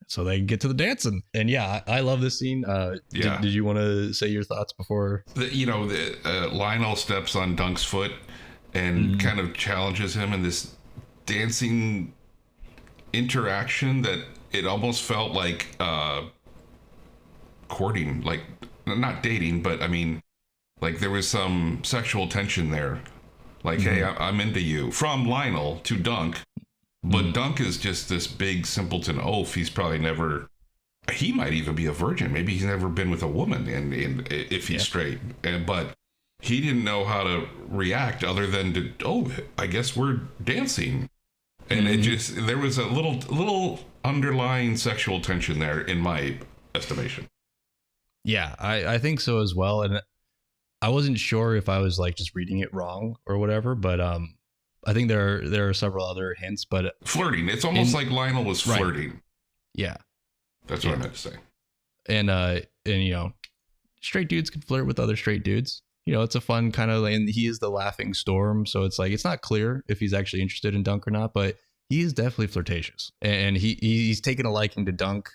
So they get to the dancing, and yeah, I love this scene. Did you want to say your thoughts before?
Lionel steps on Dunk's foot and kind of challenges him in this dancing interaction that it almost felt like courting, like not dating, but I mean, like there was some sexual tension there. Like, hey, I'm into you, from Lionel to Dunk. But Dunk is just this big simpleton oaf. He might even be a virgin. Maybe he's never been with a woman, and if he's straight. But he didn't know how to react other than I guess we're dancing. And there was a little underlying sexual tension there in my estimation.
Yeah, I think so as well. And I wasn't sure if I was like just reading it wrong or whatever, but I think there are several other hints, but
flirting. It's almost like Lionel was flirting. Right.
Yeah.
That's what I meant to say.
And straight dudes can flirt with other straight dudes. It's a fun kind of, and he is the Laughing Storm, so it's like it's not clear if he's actually interested in Dunk or not, but he is definitely flirtatious. And he's taken a liking to Dunk.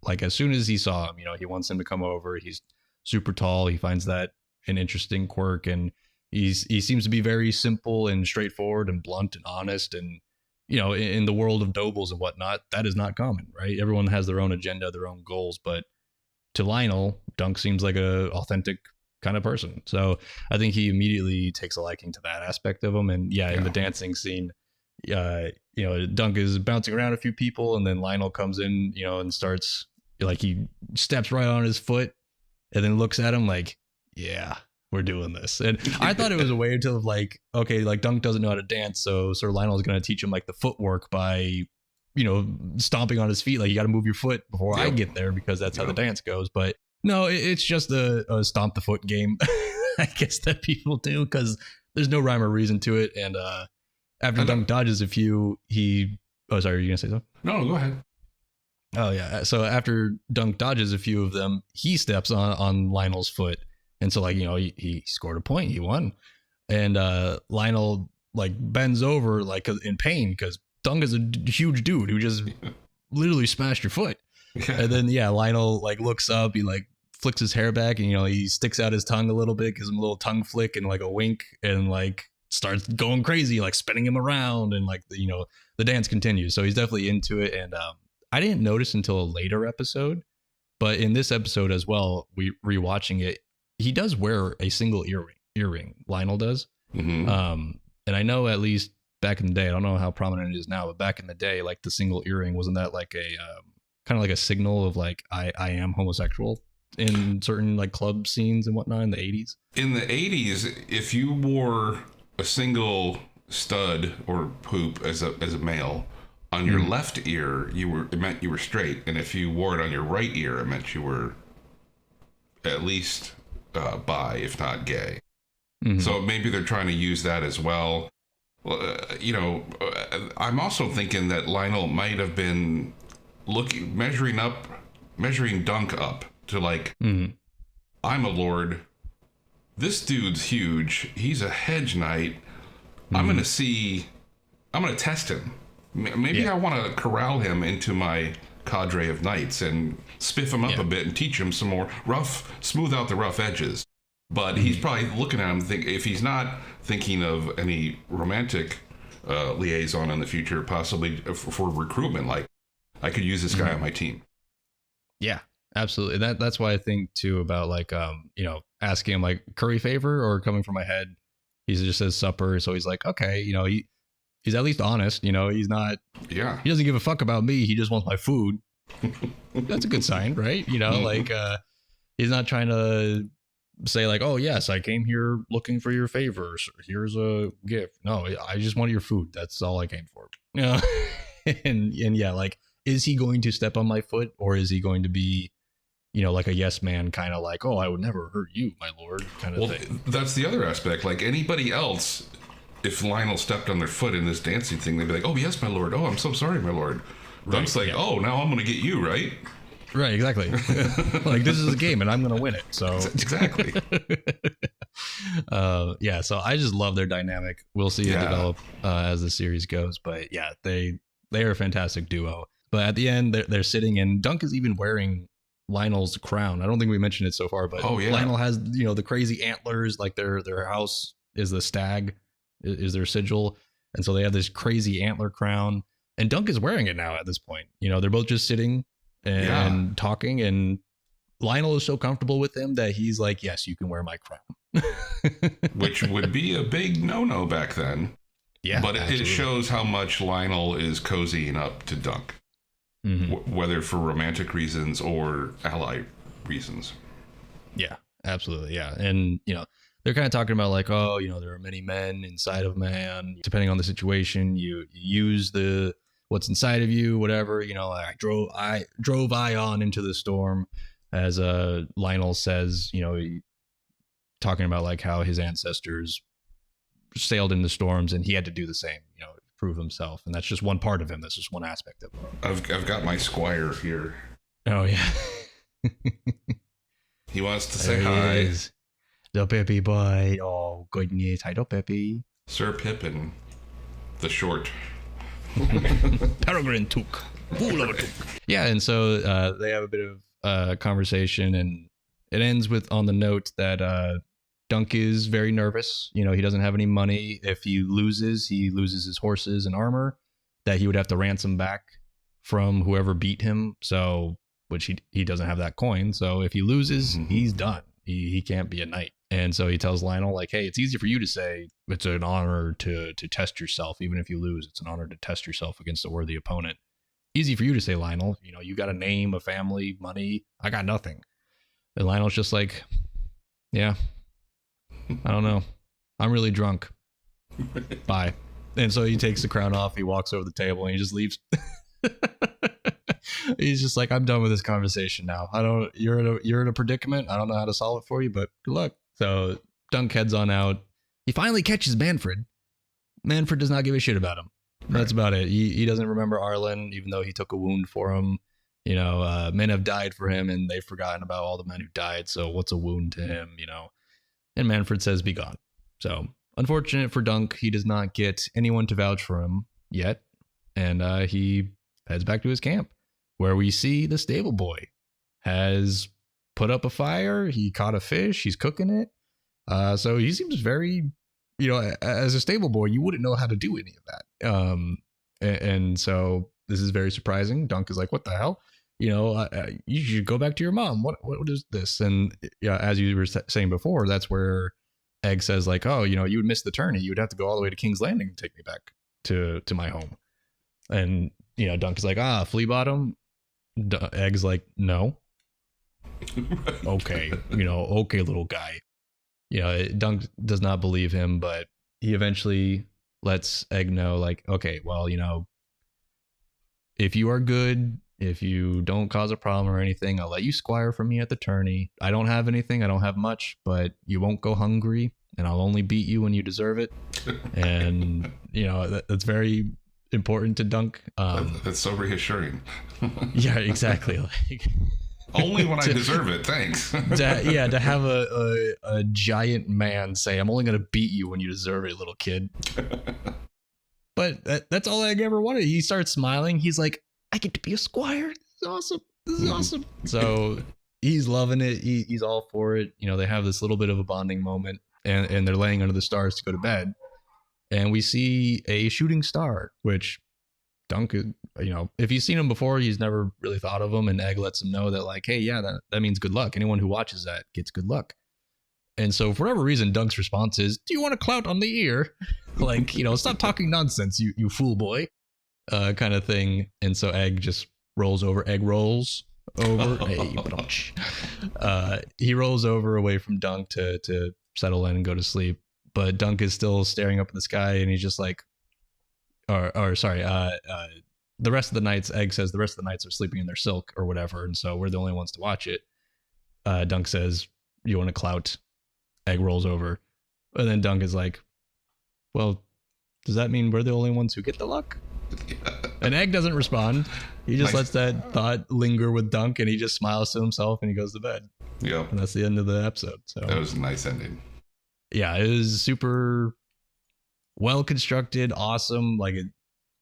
Like as soon as he saw him, he wants him to come over. He's super tall. He finds that an interesting quirk, and he seems to be very simple and straightforward and blunt and honest. And in the world of nobles and whatnot, that is not common, right? Everyone has their own agenda, their own goals, but to Lionel, Dunk seems like a authentic kind of person. So I think he immediately takes a liking to that aspect of him. And in the dancing scene, Dunk is bouncing around a few people, and then Lionel comes in, and starts, like, he steps right on his foot and then looks at him like, yeah, we're doing this. And I thought it was a way to like, okay, like Dunk doesn't know how to dance, so Sir Lionel's going to teach him like the footwork by stomping on his feet. Like, you got to move your foot before I get there, because that's how the dance goes. But no, it's just a stomp the foot game, I guess, that people do, because there's no rhyme or reason to it. And after Dunk dodges a few, oh, sorry, are you going to say something?
No, go ahead.
Oh, yeah. So after Dunk dodges a few of them, he steps on Lionel's foot. And so, like, he scored a point. He won. And Lionel, like, bends over, like, in pain, because Dunk is a huge dude who just literally smashed your foot. And then, Lionel, like, looks up. He, like, flicks his hair back, and, he sticks out his tongue a little bit, gives him a little tongue flick and, like, a wink, and, like, starts going crazy, like, spinning him around. And, like, the dance continues. So he's definitely into it. And I didn't notice until a later episode, but in this episode as well, rewatching it, he does wear a single earring. Lionel does.
Mm-hmm.
And I know, at least back in the day, I don't know how prominent it is now, but back in the day, like, the single earring, wasn't that like a kind of like a signal of, like, I am homosexual in certain, like, club scenes and whatnot in the 80s?
In the 80s, if you wore a single stud or hoop as a male on your left ear, it meant you were straight, and if you wore it on your right ear, it meant you were at least bi, if not gay. Mm-hmm. So maybe they're trying to use that as well. I'm also thinking that Lionel might have been measuring Dunk up to, like, I'm a lord. This dude's huge. He's a hedge knight. I'm going to test him. Maybe I want to corral him into my cadre of knights and spiff him up a bit and teach him some more smooth out the rough edges. But he's probably looking at him, if he's not thinking of any romantic liaison in the future, possibly for recruitment, like, I could use this guy on my team.
Yeah, absolutely. That's why I think too about, like, asking him, like, curry favor or coming from my head. He just says supper, so he's like, okay, he's at least honest. He's not. Yeah. He doesn't give a fuck about me. He just wants my food. That's a good sign, right? Like, he's not trying to say, like, oh yes, I came here looking for your favors. Here's a gift. No, I just wanted your food. That's all I came for. And yeah, like, is he going to step on my foot, or is he going to be, like a yes man, kind of like, oh, I would never hurt you, my lord, kind of thing.
That's the other aspect. Like, anybody else, if Lionel stepped on their foot in this dancing thing, they'd be like, oh yes, my lord. Oh, I'm so sorry, my lord. Right. Dunk's like, oh, now I'm gonna get you, right?
Right, exactly. Like, this is a game and I'm gonna win it. So
exactly.
So I just love their dynamic. We'll see it develop as the series goes, but yeah, they are a fantastic duo. But at the end, they're sitting, and Dunk is even wearing Lionel's crown. I don't think we mentioned it so far, but Lionel has, the crazy antlers, like their house is the stag, is their sigil. And so they have this crazy antler crown, and Dunk is wearing it now at this point. They're both just sitting and talking, and Lionel is so comfortable with him that he's like, yes, you can wear my crown.
Which would be a big no-no back then.
Yeah.
But it shows how much Lionel is cozying up to Dunk. Mm-hmm. Whether for romantic reasons or ally reasons.
Yeah, absolutely. Yeah. And, they're kind of talking about, like, oh, there are many men inside of man. Depending on the situation, you use what's inside of you, whatever. I drove Ion into the storm, as Lionel says, talking about, like, how his ancestors sailed in the storms and he had to do the same, prove himself. And that's just one part of him. That's just one aspect of him.
I've got my squire here.
Oh yeah.
He wants to say hi.
The Pippi boy. Oh goodness. Hi, Pippi.
Sir Pippin, the short.
Peregrine Took. Yeah, and so they have a bit of conversation, and it ends on the note that Dunk is very nervous. He doesn't have any money. If he loses his horses and armor that he would have to ransom back from whoever beat him. So, which he doesn't have that coin. So if he loses, he's done. He can't be a knight. And so he tells Lionel, like, hey, it's easy for you to say it's an honor to test yourself. Even if you lose, it's an honor to test yourself against a worthy opponent. Easy for you to say, Lionel. You got a name, a family, money. I got nothing. And Lionel's just like, yeah. I don't know. I'm really drunk. Bye. And so he takes the crown off. He walks over the table and he just leaves. He's just like, I'm done with this conversation now. I don't. You're in a predicament. I don't know how to solve it for you, but good luck. So Dunk heads on out. He finally catches Manfred. Manfred does not give a shit about him. Right. That's about it. He doesn't remember Arlen, even though he took a wound for him. You know, men have died for him, and they've forgotten about all the men who died. So what's a wound to him? You know. And Manfred says, "Be gone." So unfortunate for Dunk, he does not get anyone to vouch for him yet, and he heads back to his camp, where we see the stable boy has put up a fire. He caught a fish. He's cooking it. So he seems very, you know, as a stable boy, you wouldn't know how to do any of that. And so this is very surprising. Dunk is like, what the hell? You know, you should go back to your mom. What is this? And yeah, as you were saying before, that's where Egg says like, oh, you know, you would miss the tourney. You would have to go all the way to King's Landing to take me back to my home. And, you know, Dunk is like, flea bottom. Egg's like, no. Okay. You know, okay, little guy. You know, Dunk does not believe him, but he eventually lets Egg know like, okay, well, you know, if you are good, if you don't cause a problem or anything, I'll let you squire for me at the tourney. I don't have anything. I don't have much, but you won't go hungry, and I'll only beat you when you deserve it. And, you know, that's very important to Dunk.
That's so reassuring.
Yeah, exactly. Like,
only when I deserve it. Thanks.
To have a giant man say, I'm only going to beat you when you deserve it, little kid. But that's all Egg ever wanted. He starts smiling. He's like, I get to be a squire. This is awesome. This is awesome. So he's loving it. He's all for it. You know, they have this little bit of a bonding moment, and they're laying under the stars to go to bed. And we see a shooting star, which Dunk, you know, if he's seen him before, he's never really thought of him. And Egg lets him know that, like, hey, yeah, that means good luck. Anyone who watches that gets good luck. And so for whatever reason, Dunk's response is, do you want a clout on the ear? Like, you know, stop talking nonsense, you fool boy, kind of thing. And so Egg just rolls over. Egg rolls over. He rolls over away from Dunk to settle in and go to sleep. But Dunk is still staring up at the sky, and he's just like, the rest of the nights, Egg says the rest of the nights are sleeping in their silk or whatever. And so we're the only ones to watch it. Dunk says, you want a clout? Egg rolls over. And then Dunk is like, well, does that mean we're the only ones who get the luck? And Egg doesn't respond. He just lets that thought linger with Dunk, and he just smiles to himself and he goes to bed.
Yep.
And that's the end of the episode. So
that was a nice ending.
Yeah, it was super well constructed, awesome. Like, it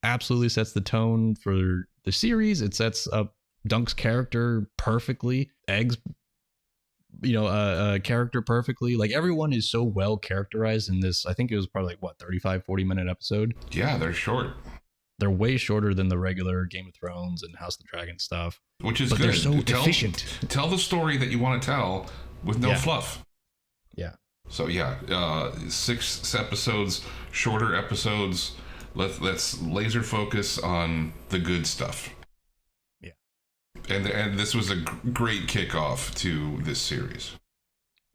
absolutely sets the tone for the series. It sets up Dunk's character perfectly. Egg's, you know, character perfectly. Like, everyone is so well characterized in this. I think it was probably like, what, 35-40 minute episode.
Yeah, they're short.
They're way shorter than the regular Game of Thrones and House of the Dragon stuff,
which is
but
good.
They're so efficient.
Tell the story that you want to tell with no fluff.
Yeah.
So yeah, 6 episodes, shorter episodes. Let's laser focus on the good stuff.
Yeah.
And this was a great kickoff to this series.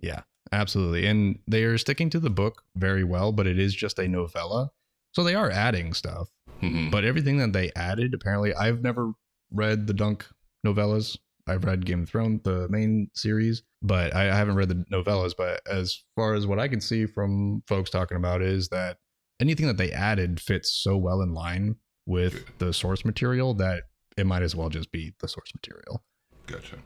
Yeah, absolutely. And they are sticking to the book very well, but it is just a novella. So they are adding stuff. Mm-hmm. But everything that they added, apparently, I've never read the Dunk novellas. I've read Game of Thrones, the main series, but I haven't read the novellas. But as far as what I can see from folks talking about is that anything that they added fits so well in line with the source material that it might as well just be the source material.
Gotcha.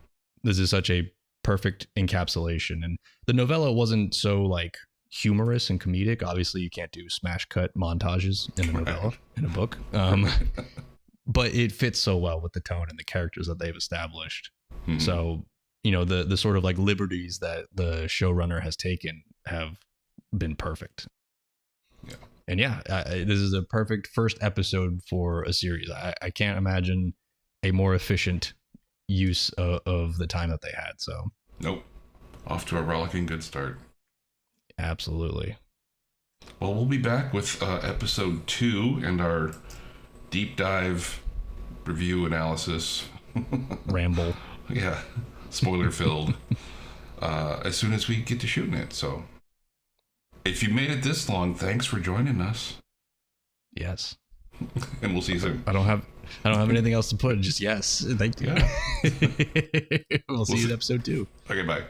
This
is such a perfect encapsulation. And the novella wasn't so like humorous and comedic. Obviously, you can't do smash cut montages in a novella, in a book. But it fits so well with the tone and the characters that they've established. Mm-hmm. So, you know, the sort of like liberties that the showrunner has taken have been perfect.
Yeah.
And yeah, this is a perfect first episode for a series. I can't imagine a more efficient use of the time that they had. So,
nope. Off to a rollicking good start.
Absolutely.
Well, we'll be back with episode 2 and our deep dive review analysis.
Ramble.
Yeah. Spoiler filled. As soon as we get to shooting it. So if you made it this long, thanks for joining us.
Yes.
And we'll see you soon.
I don't have anything else to put. Just yes. Thank you.
Yeah.
We'll see you in episode 2.
Okay, bye.